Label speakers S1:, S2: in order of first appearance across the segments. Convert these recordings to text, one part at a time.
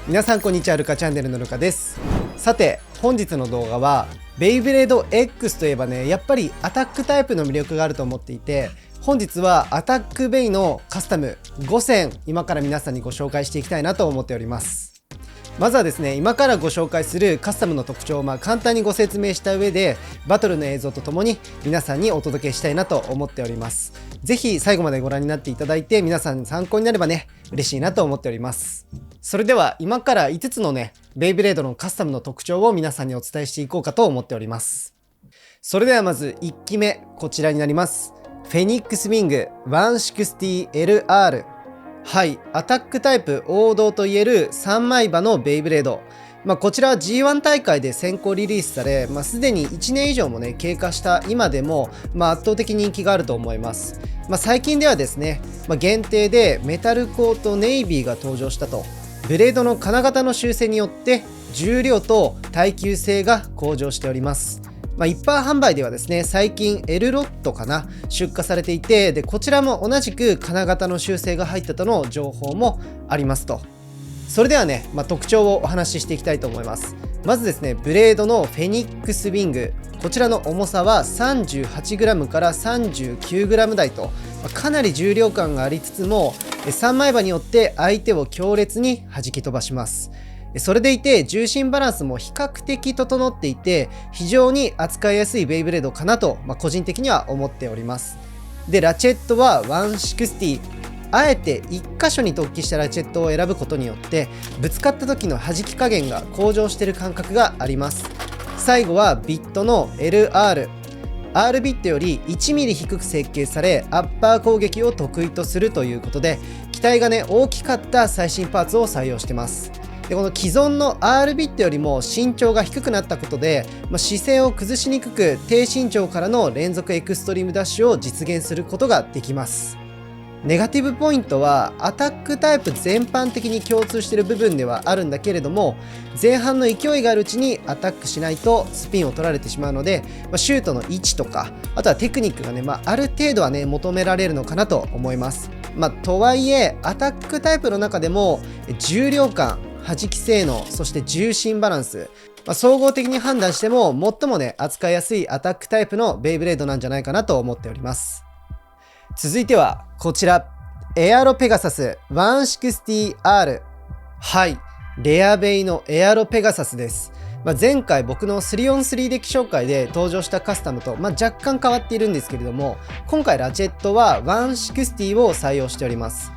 S1: 皆さんこんにちは。ルカチャンネルのルカです。さて本日の動画はベイブレード X といえばね、やっぱりアタックタイプの魅力があると思っていて、本日はアタックベイのカスタム5選今から皆さんにご紹介していきたいなと思っております。まずはですね、今からご紹介するカスタムの特徴を簡単にご説明した上で、バトルの映像とともに皆さんにお届けしたいなと思っております。ぜひ最後までご覧になっていただいて、皆さん参考になればね、嬉しいなと思っております。それでは今から5つのね、ベイブレードのカスタムの特徴を皆さんにお伝えしていこうかと思っております。それではまず1機目、こちらになります。フェニックスウィング 160LR。はい、アタックタイプ王道といえる3枚刃のベイブレード。こちらは G1 大会で先行リリースされ、すでに1年以上もね、経過した今でも、圧倒的人気があると思います。最近ではですね、限定でメタルコートネイビーが登場したと。ブレードの金型の修正によって重量と耐久性が向上しております。一般販売ではですね、最近 L ロットかな、出荷されていて、でこちらも同じく金型の修正が入ったとの情報もありますと。それではね、特徴をお話ししていきたいと思います。まずですね、ブレードのフェニックスウィング、こちらの重さは 38g から 39g 台と、かなり重量感がありつつも3枚刃によって相手を強烈に弾き飛ばします。それでいて重心バランスも比較的整っていて、非常に扱いやすいベイブレードかなと、個人的には思っております。でラチェットは160。あえて1箇所に突起したラチェットを選ぶことによってぶつかった時の弾き加減が向上している感覚があります。最後はビットの LR。 R ビットより 1mm 低く設計され、アッパー攻撃を得意とするということで、機体がね大きかった最新パーツを採用してます。でこの既存の R ビットよりも身長が低くなったことで、姿勢を崩しにくく低身長からの連続エクストリームダッシュを実現することができます。ネガティブポイントはアタックタイプ全般的に共通している部分ではあるんだけれども、前半の勢いがあるうちにアタックしないとスピンを取られてしまうので、シュートの位置とか、あとはテクニックがね、ある程度はね求められるのかなと思います。とはいえアタックタイプの中でも重量感、弾き性能、そして重心バランス、総合的に判断しても最もね扱いやすいアタックタイプのベイブレードなんじゃないかなと思っております。続いてはこちら、エアロペガサス 160R。 はい、レアベイのエアロペガサスです。前回僕の 3on3 デッキ紹介で登場したカスタムと、若干変わっているんですけれども、今回ラチェットは160を採用しております。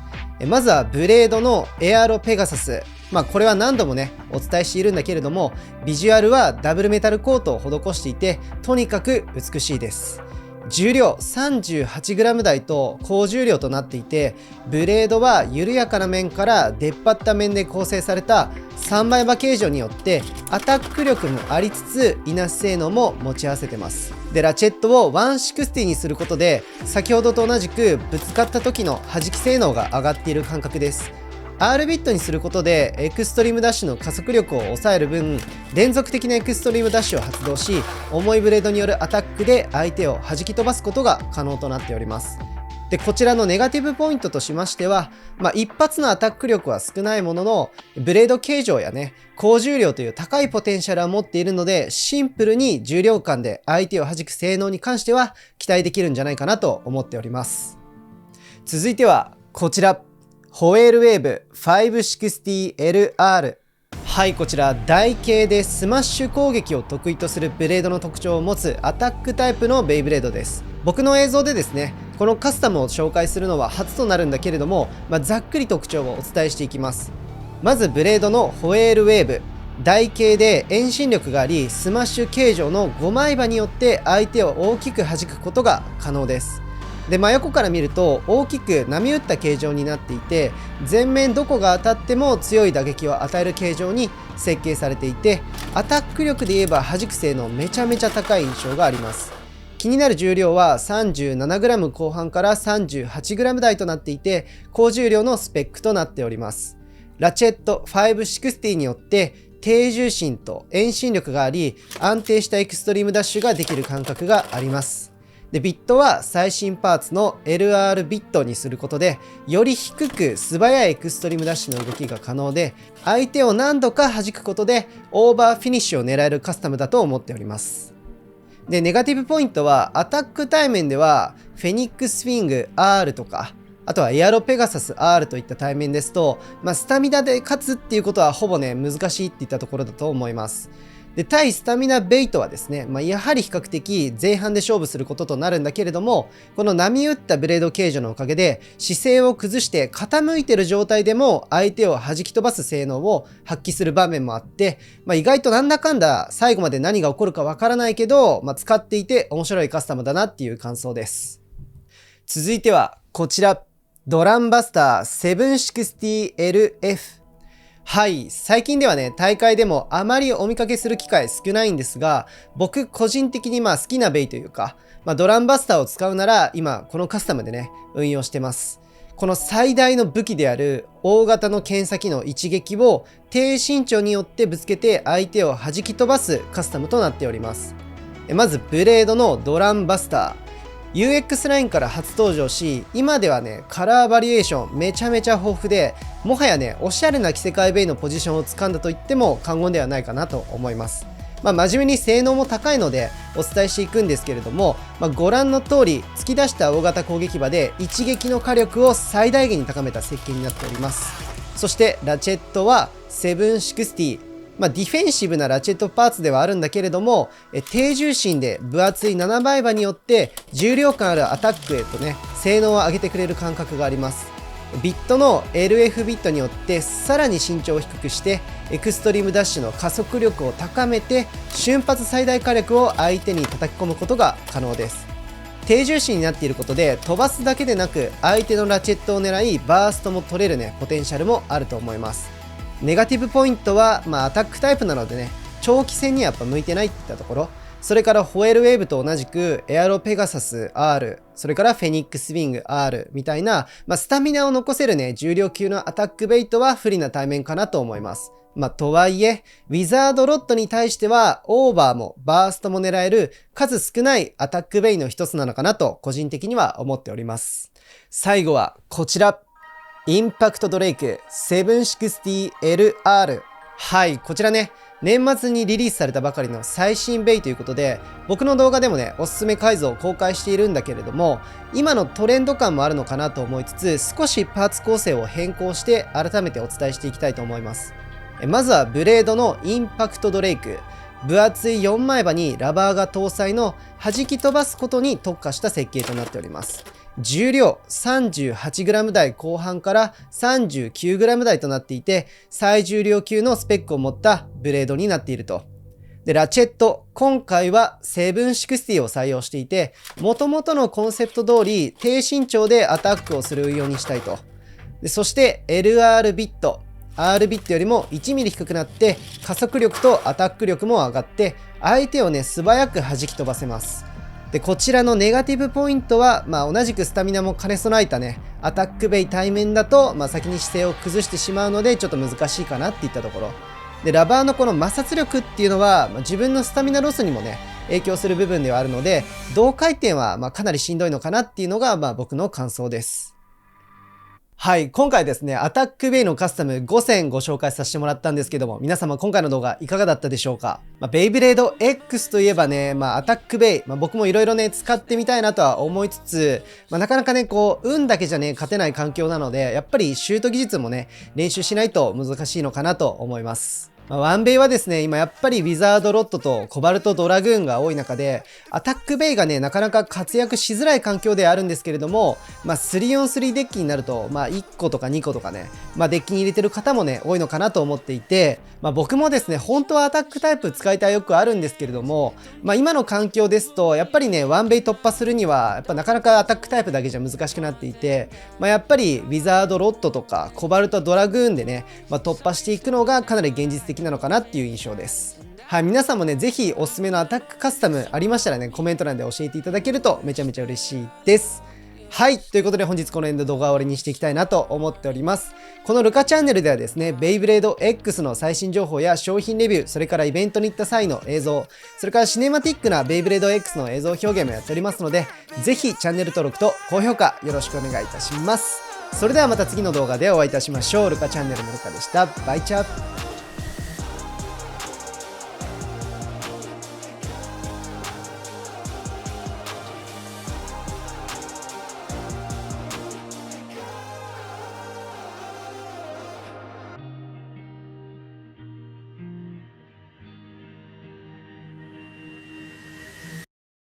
S1: まずはブレードのエアロペガサス。これは何度もねお伝えしているんだけれども、ビジュアルはダブルメタルコートを施していて、とにかく美しいです。重量 38g 台と高重量となっていて、ブレードは緩やかな面から出っ張った面で構成された3枚刃形状によってアタック力もありつついなし性能も持ち合わせてます。でラチェットを160にすることで、先ほどと同じくぶつかった時の弾き性能が上がっている感覚です。R ビットにすることでエクストリームダッシュの加速力を抑える分、連続的なエクストリームダッシュを発動し、重いブレードによるアタックで相手を弾き飛ばすことが可能となっております。でこちらのネガティブポイントとしましては、一発のアタック力は少ないものの、ブレード形状やね高重量という高いポテンシャルは持っているので、シンプルに重量感で相手を弾く性能に関しては期待できるんじゃないかなと思っております。続いてはこちら、ホエールウェーブ 560LR。 はい、こちら台形でスマッシュ攻撃を得意とするブレードの特徴を持つアタックタイプのベイブレードです。僕の映像でですね、このカスタムを紹介するのは初となるんだけれども、ざっくり特徴をお伝えしていきます。まずブレードのホエールウェーブ、台形で遠心力があり、スマッシュ形状の5枚刃によって相手を大きく弾くことが可能です。で真横から見ると大きく波打った形状になっていて、前面どこが当たっても強い打撃を与える形状に設計されていて、アタック力で言えば弾く性能めちゃめちゃ高い印象があります。気になる重量は 37g 後半から 38g 台となっていて、高重量のスペックとなっております。ラチェット560によって低重心と遠心力があり、安定したエクストリームダッシュができる感覚があります。で、ビットは最新パーツの LR ビットにすることで、より低く素早いエクストリームダッシュの動きが可能で、相手を何度か弾くことでオーバーフィニッシュを狙えるカスタムだと思っております。で、ネガティブポイントはアタック対面ではフェニックスウィング R とか、あとはエアロペガサス R といった対面ですと、スタミナで勝つっていうことはほぼね、難しいっていったところだと思います。で、対スタミナベイトはですね、やはり比較的前半で勝負することとなるんだけれども、この波打ったブレード形状のおかげで姿勢を崩して傾いてる状態でも相手を弾き飛ばす性能を発揮する場面もあって、意外となんだかんだ最後まで何が起こるかわからないけど、使っていて面白いカスタムだなっていう感想です。続いてはこちら。ドランバスター 760LF。はい。最近ではね、大会でもあまりお見かけする機会少ないんですが、僕個人的に好きなベイというか、ドランバスターを使うなら今このカスタムでね、運用してます。この最大の武器である大型の剣先の一撃を低身長によってぶつけて相手を弾き飛ばすカスタムとなっております。まずブレードのドランバスター。UX ラインから初登場し、今ではね、カラーバリエーションめちゃめちゃ豊富で、もはやね、おしゃれな着せ替えベイのポジションを掴んだと言っても過言ではないかなと思います。真面目に性能も高いのでお伝えしていくんですけれども、ご覧の通り突き出した大型攻撃場で一撃の火力を最大限に高めた設計になっております。そしてラチェットは760。ディフェンシブなラチェットパーツではあるんだけれども、低重心で分厚い7倍刃によって重量感あるアタックへとね、性能を上げてくれる感覚があります。ビットの LF ビットによってさらに身長を低くしてエクストリームダッシュの加速力を高めて瞬発最大火力を相手に叩き込むことが可能です。低重心になっていることで飛ばすだけでなく相手のラチェットを狙いバーストも取れるね、ポテンシャルもあると思います。ネガティブポイントは、アタックタイプなのでね、長期戦にはやっぱ向いてないっていったところ、それからホエールウェーブと同じくエアロペガサス R、それからフェニックスウィング R みたいな、スタミナを残せるね、重量級のアタックベイトは不利な対面かなと思います。とはいえ、ウィザードロットに対しては、オーバーもバーストも狙える数少ないアタックベイの一つなのかなと、個人的には思っております。最後はこちら。インパクトドレイク 760LR。はい、こちらね、年末にリリースされたばかりの最新ベイということで、僕の動画でもね、おすすめ改造を公開しているんだけれども、今のトレンド感もあるのかなと思いつつ、少しパーツ構成を変更して改めてお伝えしていきたいと思います。まずはブレードのインパクトドレイク。分厚い4枚刃にラバーが搭載の弾き飛ばすことに特化した設計となっております。重量 38g 台後半から 39g 台となっていて、最重量級のスペックを持ったブレードになっていると。で、ラチェット。今回は760を採用していて、元々のコンセプト通り低身長でアタックをする運用にしたいと。で、そして LR ビット。R ビットよりも 1mm 低くなって加速力とアタック力も上がって相手をね、素早く弾き飛ばせます。で、こちらのネガティブポイントは、同じくスタミナも兼ね備えたね、アタックベイ対面だと、先に姿勢を崩してしまうので、ちょっと難しいかなっていったところ。で、ラバーのこの摩擦力っていうのは、自分のスタミナロスにもね、影響する部分ではあるので、同回転は、かなりしんどいのかなっていうのが、僕の感想です。はい。今回ですね、アタックベイのカスタム5選ご紹介させてもらったんですけども、皆様今回の動画いかがだったでしょうか？ベイブレード X といえばね、アタックベイ、僕もいろいろね、使ってみたいなとは思いつつ、なかなかね、運だけじゃね、勝てない環境なので、やっぱりシュート技術もね、練習しないと難しいのかなと思います。ワンベイはですね、今やっぱりウィザードロットとコバルトドラグーンが多い中で、アタックベイがね、なかなか活躍しづらい環境ではあるんですけれども、3on3 デッキになると、1個とか2個とかね、デッキに入れてる方もね、多いのかなと思っていて、僕もですね、本当はアタックタイプ使いたいよくあるんですけれども、今の環境ですと、やっぱりね、ワンベイ突破するには、やっぱなかなかアタックタイプだけじゃ難しくなっていて、やっぱりウィザードロットとかコバルトドラグーンでね、突破していくのがかなり現実的なのかなっていう印象です。はい、皆さんもね、ぜひおすすめのアタックカスタムありましたらね、コメント欄で教えていただけるとめちゃめちゃ嬉しいです。はい。ということで本日この辺で動画を終わりにしていきたいなと思っております。このルカチャンネルではですね、ベイブレード X の最新情報や商品レビュー、それからイベントに行った際の映像、それからシネマティックなベイブレード X の映像表現もやっておりますので、ぜひチャンネル登録と高評価よろしくお願いいたします。それではまた次の動画でお会いいたしましょう。ルカチャンネルのルカでした。バイチャー。